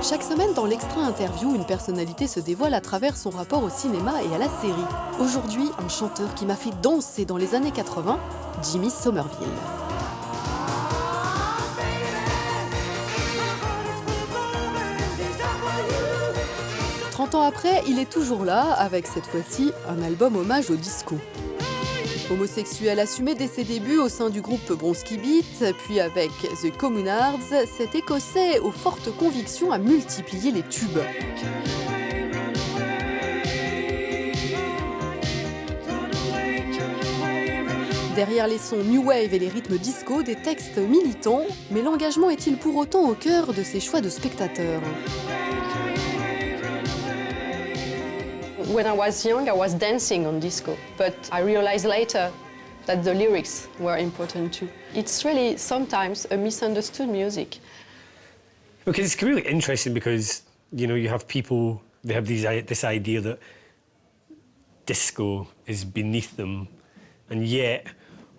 Chaque semaine, dans l'Extra Interview, une personnalité se dévoile à travers son rapport au cinéma et à la série. Aujourd'hui, un chanteur qui m'a fait danser dans les années 80, Jimmy Somerville. « 30 ans après, il est toujours là, avec cette fois-ci un album hommage au disco. Homosexuel assumé dès ses débuts au sein du groupe Bronski Beat, puis avec The Communards, cet Écossais aux fortes convictions a multiplié les tubes. Derrière les sons new wave et les rythmes disco, des textes militants, mais l'engagement est-il pour autant au cœur de ses choix de spectateurs ? When I was young, I was dancing on disco, but I realized later that the lyrics were important too. It's really sometimes a misunderstood music. Because it's really interesting because, you know, you have people, they have this idea that disco is beneath them, and yet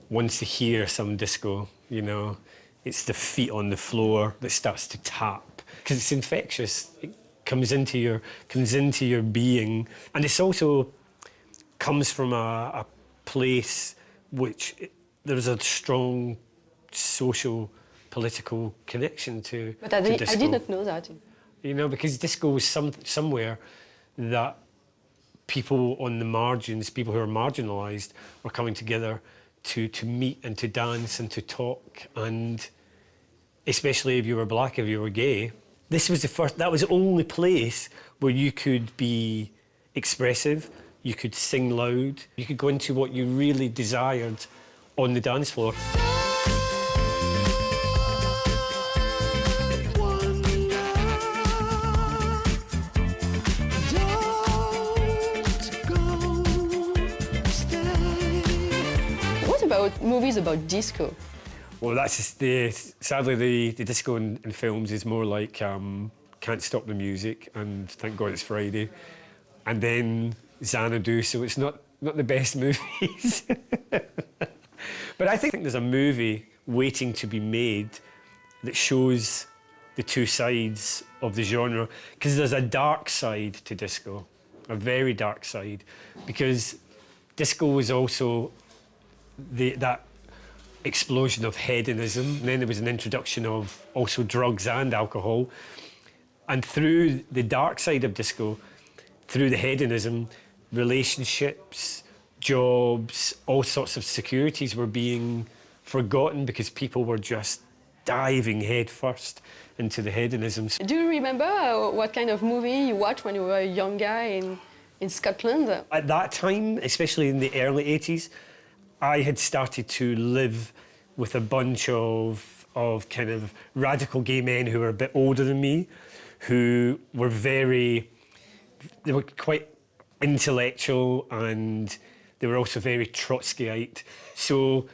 once they hear some disco, you know, it's the feet on the floor that starts to tap, because it's infectious. It comes into your being, and it's also comes from a place which there's a strong social political connection to. But I did not know that. You know, because disco is somewhere that people on the margins, people who are marginalised, were coming together to meet and to dance and to talk, and especially if you were black, if you were gay. This was that was the only place where you could be expressive, you could sing loud, you could go into what you really desired on the dance floor. What about movies about disco? Well, that's just sadly the disco in films is more like Can't Stop the Music and Thank God It's Friday, and then Xanadu, so it's not the best movies. But I think there's a movie waiting to be made that shows the two sides of the genre, because there's a dark side to disco, a very dark side, because disco was also that explosion of hedonism, and then there was an introduction of also drugs and alcohol, and through the dark side of disco, through the hedonism, relationships, jobs, all sorts of securities were being forgotten because people were just diving head first into the hedonism. Do you remember what kind of movie you watched when you were a young guy in Scotland? At that time, especially in the early 80s, I had started to live with a bunch of kind of radical gay men who were a bit older than me, who were they were quite intellectual, and they were also very Trotskyite. So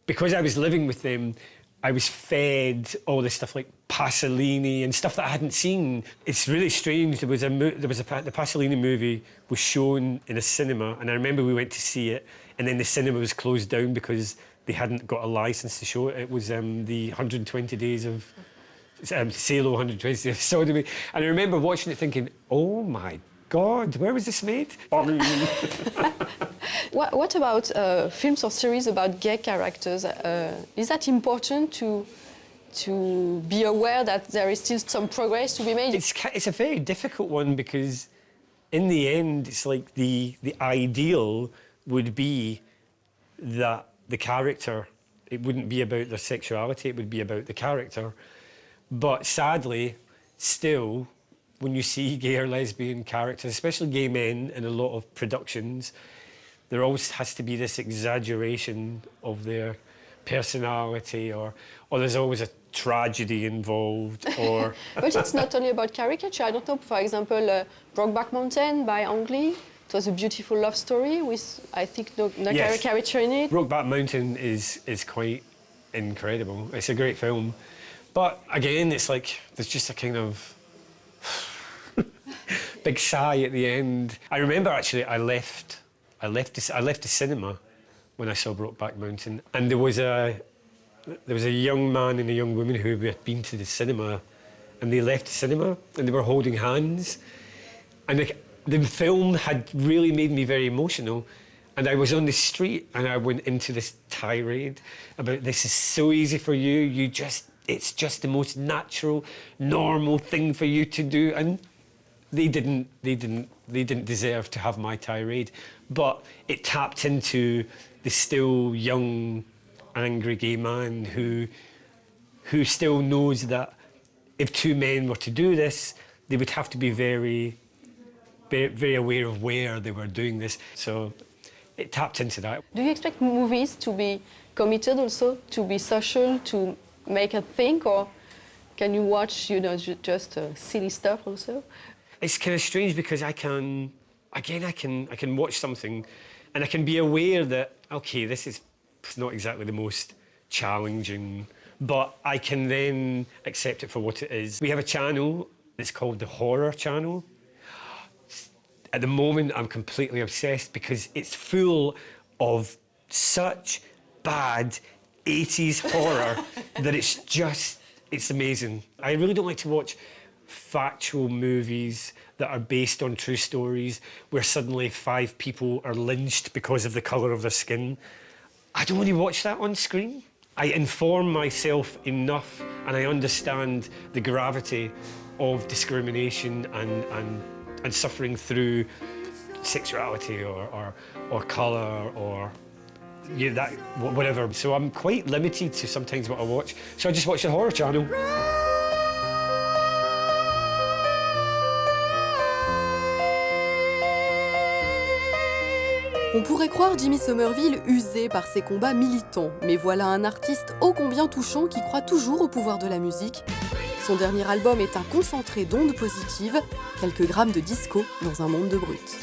because I was living with them, I was fed all this stuff like Pasolini and stuff that I hadn't seen. It's really strange. The Pasolini movie was shown in a cinema, and I remember we went to see it, and then the cinema was closed down because they hadn't got a license to show it. It was the 120 days of Salo, 120 days of sodomy, and I remember watching it thinking, "Oh my God, where was this made?" What about films or series about gay characters? Is that important to be aware that there is still some progress to be made? It's a very difficult one, because in the end, it's like the ideal would be that the character, it wouldn't be about their sexuality, it would be about the character. But sadly, still, when you see gay or lesbian characters, especially gay men in a lot of productions, there always has to be this exaggeration of their personality, or there's always a tragedy involved, or... But it's not only about caricature. I don't know, for example, Brokeback Mountain by Ang Lee. It was a beautiful love story with, I think, no Yes. caricature in it. Brokeback Mountain is quite incredible. It's a great film. But again, it's like, there's just a kind of big sigh at the end. I remember actually I left the cinema when I saw Brokeback Mountain, and there was a young man and a young woman who had been to the cinema and they left the cinema and they were holding hands. And the film had really made me very emotional. And I was on the street and I went into this tirade about this is so easy for you, it's just the most natural, normal thing for you to do. And they didn't deserve to have my tirade. But it tapped into the still young, angry gay man who still knows that if two men were to do this, they would have to be very, very aware of where they were doing this. So it tapped into that. Do you expect movies to be committed also, to be social, to make a think, or can you watch, just silly stuff also? It's kind of strange because I can watch something and I can be aware that, okay, this is not exactly the most challenging, but I can then accept it for what it is. We have a channel that's called the Horror Channel. At the moment, I'm completely obsessed because it's full of such bad 80s horror that it's amazing. I really don't like to watch factual movies that are based on true stories where suddenly 5 people are lynched because of the colour of their skin. I don't want to watch that on screen. I inform myself enough and I understand the gravity of discrimination and suffering through sexuality or colour or whatever. So I'm quite limited to sometimes what I watch. So I just watch the Horror Channel. On pourrait croire Jimmy Somerville usé par ses combats militants, mais voilà un artiste ô combien touchant qui croit toujours au pouvoir de la musique. Son dernier album est un concentré d'ondes positives, quelques grammes de disco dans un monde de brut.